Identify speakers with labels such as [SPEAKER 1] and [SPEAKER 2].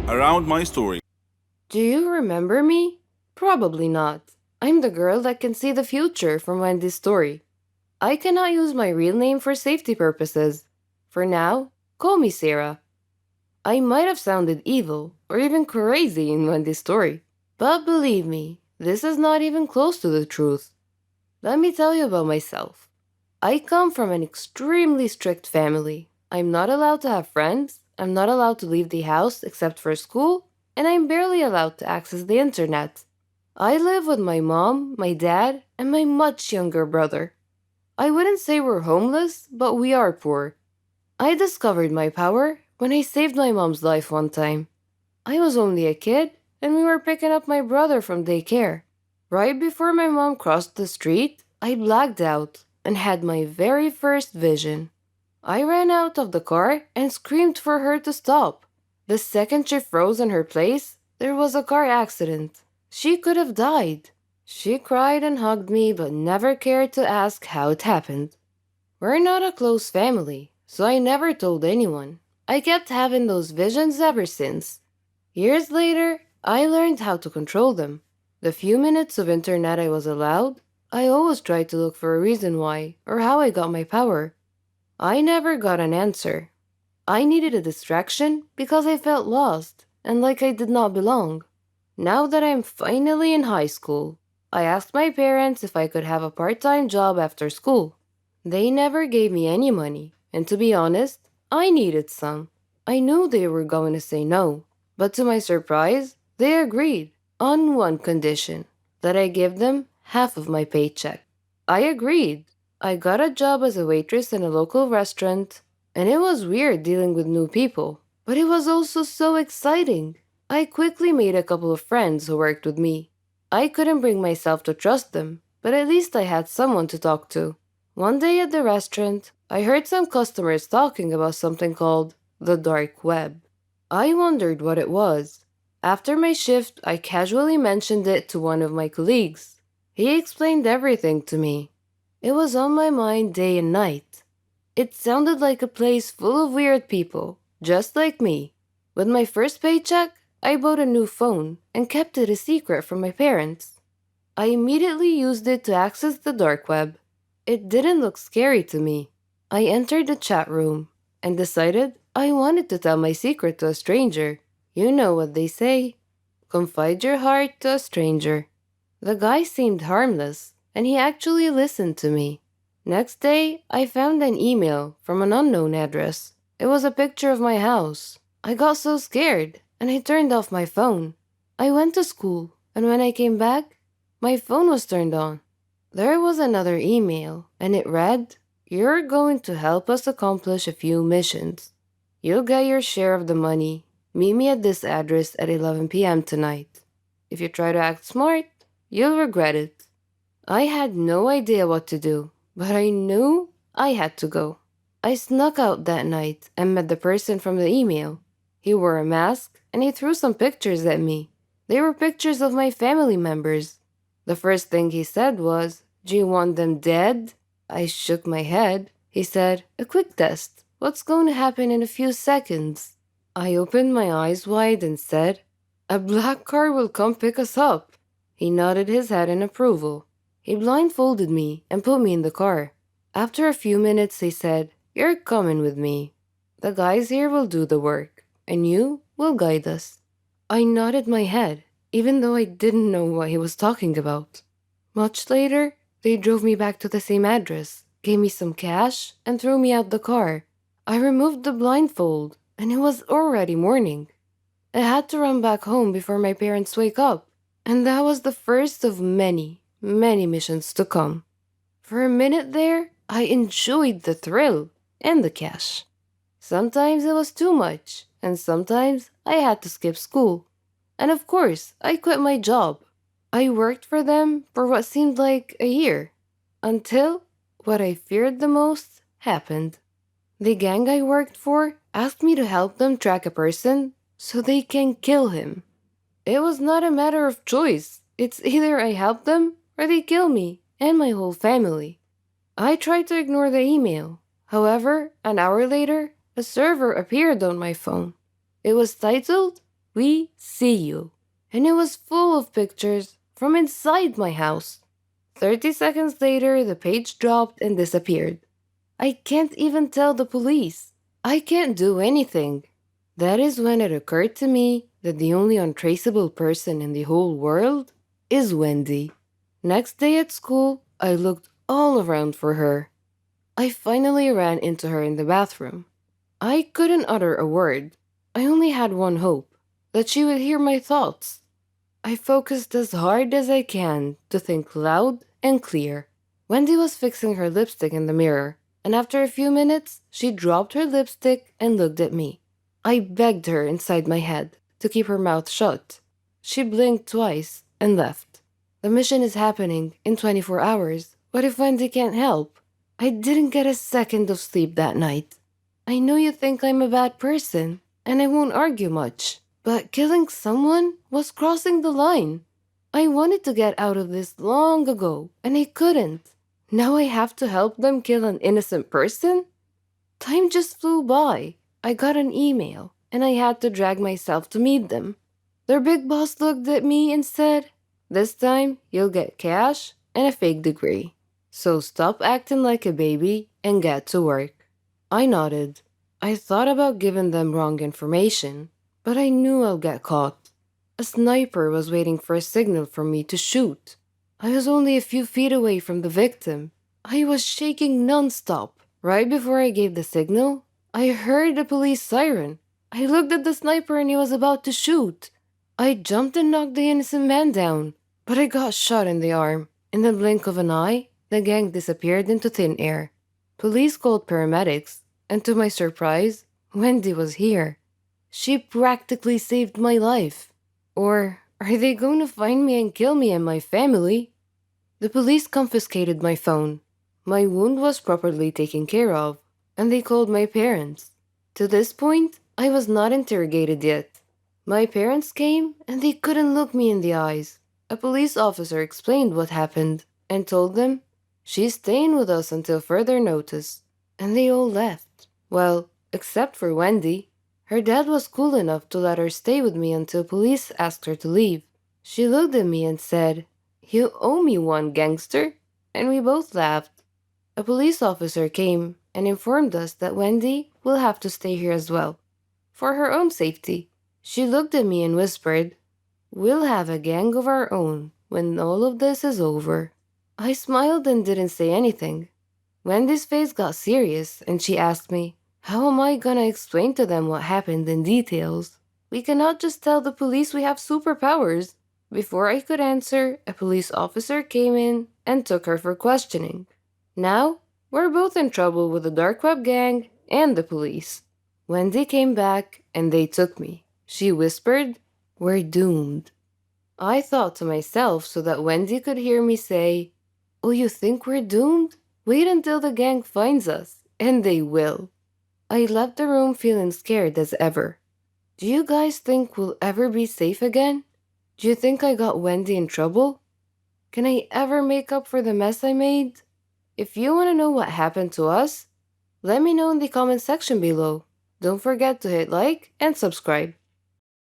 [SPEAKER 1] around my story.
[SPEAKER 2] Do you remember me? Probably not. I'm the girl that can see the future from Wendy's story. I cannot use my real name for safety purposes. For now, call me Sarah. I might have sounded evil or even crazy in Wendy's story, but believe me, this is not even close to the truth. Let me tell you about myself. I come from an extremely strict family. I'm not allowed to have friends, I'm not allowed to leave the house except for school, and I'm barely allowed to access the internet. I live with my mom, my dad, and my much younger brother. I wouldn't say we're homeless, but we are poor. I discovered my power when I saved my mom's life one time. I was only a kid, and we were picking up my brother from daycare. Right before my mom crossed the street, I blacked out and had my very first vision. I ran out of the car and screamed for her to stop. The second she froze in her place, there was a car accident. She could have died. She cried and hugged me but never cared to ask how it happened. We're not a close family, so I never told anyone. I kept having those visions ever since. Years later, I learned how to control them. The few minutes of internet I was allowed, I always tried to look for a reason why or how I got my power. I never got an answer. I needed a distraction because I felt lost and like I did not belong. Now that I'm finally in high school, I asked my parents if I could have a part-time job after school. They never gave me any money, and to be honest, I needed some. I knew they were going to say no, but to my surprise, they agreed on one condition, that I give them half of my paycheck. I agreed. I got a job as a waitress in a local restaurant, and it was weird dealing with new people, but it was also so exciting. I quickly made a couple of friends who worked with me. I couldn't bring myself to trust them, but at least I had someone to talk to. One day at the restaurant, I heard some customers talking about something called the dark web. I wondered what it was. After my shift, I casually mentioned it to one of my colleagues. He explained everything to me. It was on my mind day and night. It sounded like a place full of weird people, just like me. With my first paycheck, I bought a new phone and kept it a secret from my parents. I immediately used it to access the dark web. It didn't look scary to me. I entered the chat room and decided I wanted to tell my secret to a stranger. You know what they say. Confide your heart to a stranger. The guy seemed harmless, and he actually listened to me. Next day, I found an email from an unknown address. It was a picture of my house. I got so scared, and I turned off my phone. I went to school, and when I came back, my phone was turned on. There was another email, and it read, "You're going to help us accomplish a few missions. You'll get your share of the money. Meet me at this address at 11 p.m. tonight. If you try to act smart, you'll regret it." I had no idea what to do, but I knew I had to go. I snuck out that night and met the person from the email. He wore a mask, and he threw some pictures at me. They were pictures of my family members. The first thing he said was, "Do you want them dead?" I shook my head. He said, "A quick test. What's going to happen in a few seconds?" I opened my eyes wide and said, "A black car will come pick us up." He nodded his head in approval. He blindfolded me and put me in the car. After a few minutes, he said, "You're coming with me. The guys here will do the work, and you will guide us." I nodded my head, even though I didn't know what he was talking about. Much later, they drove me back to the same address, gave me some cash, and threw me out the car. I removed the blindfold, and it was already morning. I had to run back home before my parents wake up, and that was the first of many, many missions to come. For a minute there, I enjoyed the thrill and the cash. Sometimes it was too much, and sometimes I had to skip school. And of course, I quit my job. I worked for them for what seemed like a year, until what I feared the most happened. The gang I worked for asked me to help them track a person so they can kill him. It was not a matter of choice. It's either I help them or they kill me and my whole family. I tried to ignore the email. However, an hour later, a server appeared on my phone. It was titled, "We see you." And it was full of pictures from inside my house. 30 seconds later, the page dropped and disappeared. I can't even tell the police. I can't do anything. That is when it occurred to me that the only untraceable person in the whole world is Wendy. Next day at school, I looked all around for her. I finally ran into her in the bathroom. I couldn't utter a word. I only had one hope, that she would hear my thoughts. I focused as hard as I can to think loud and clear. Wendy was fixing her lipstick in the mirror, and after a few minutes, she dropped her lipstick and looked at me. I begged her inside my head to keep her mouth shut. She blinked twice and left. The mission is happening in 24 hours. What if Wendy can't help? I didn't get a second of sleep that night. I know you think I'm a bad person, and I won't argue much, but killing someone was crossing the line. I wanted to get out of this long ago, and I couldn't. Now I have to help them kill an innocent person? Time just flew by. I got an email, and I had to drag myself to meet them. Their big boss looked at me and said, "This time you'll get cash and a fake degree. So stop acting like a baby and get to work." I nodded. I thought about giving them wrong information, but I knew I'll get caught. A sniper was waiting for a signal from me to shoot. I was only a few feet away from the victim. I was shaking nonstop. Right before I gave the signal, I heard a police siren. I looked at the sniper and he was about to shoot. I jumped and knocked the innocent man down, but I got shot in the arm. In the blink of an eye, the gang disappeared into thin air. Police called paramedics, and to my surprise, Wendy was here. She practically saved my life. Or are they going to find me and kill me and my family? The police confiscated my phone. My wound was properly taken care of, and they called my parents. To this point, I was not interrogated yet. My parents came, and they couldn't look me in the eyes. A police officer explained what happened, and told them, "She's staying with us until further notice." And they all left. Well, except for Wendy. Her dad was cool enough to let her stay with me until police asked her to leave. She looked at me and said, "You owe me one, gangster." And we both laughed. A police officer came and informed us that Wendy will have to stay here as well, for her own safety. She looked at me and whispered, "We'll have a gang of our own when all of this is over." I smiled and didn't say anything. Wendy's face got serious and she asked me, "How am I gonna explain to them what happened in details? We cannot just tell the police we have superpowers." Before I could answer, a police officer came in and took her for questioning. Now, we're both in trouble with the dark web gang and the police. Wendy came back and they took me. She whispered, "We're doomed." I thought to myself so that Wendy could hear me say, "Oh, you think we're doomed? Wait until the gang finds us, and they will." I left the room feeling scared as ever. Do you guys think we'll ever be safe again? Do you think I got Wendy in trouble? Can I ever make up for the mess I made? If you want to know what happened to us, let me know in the comment section below. Don't forget to hit like and subscribe.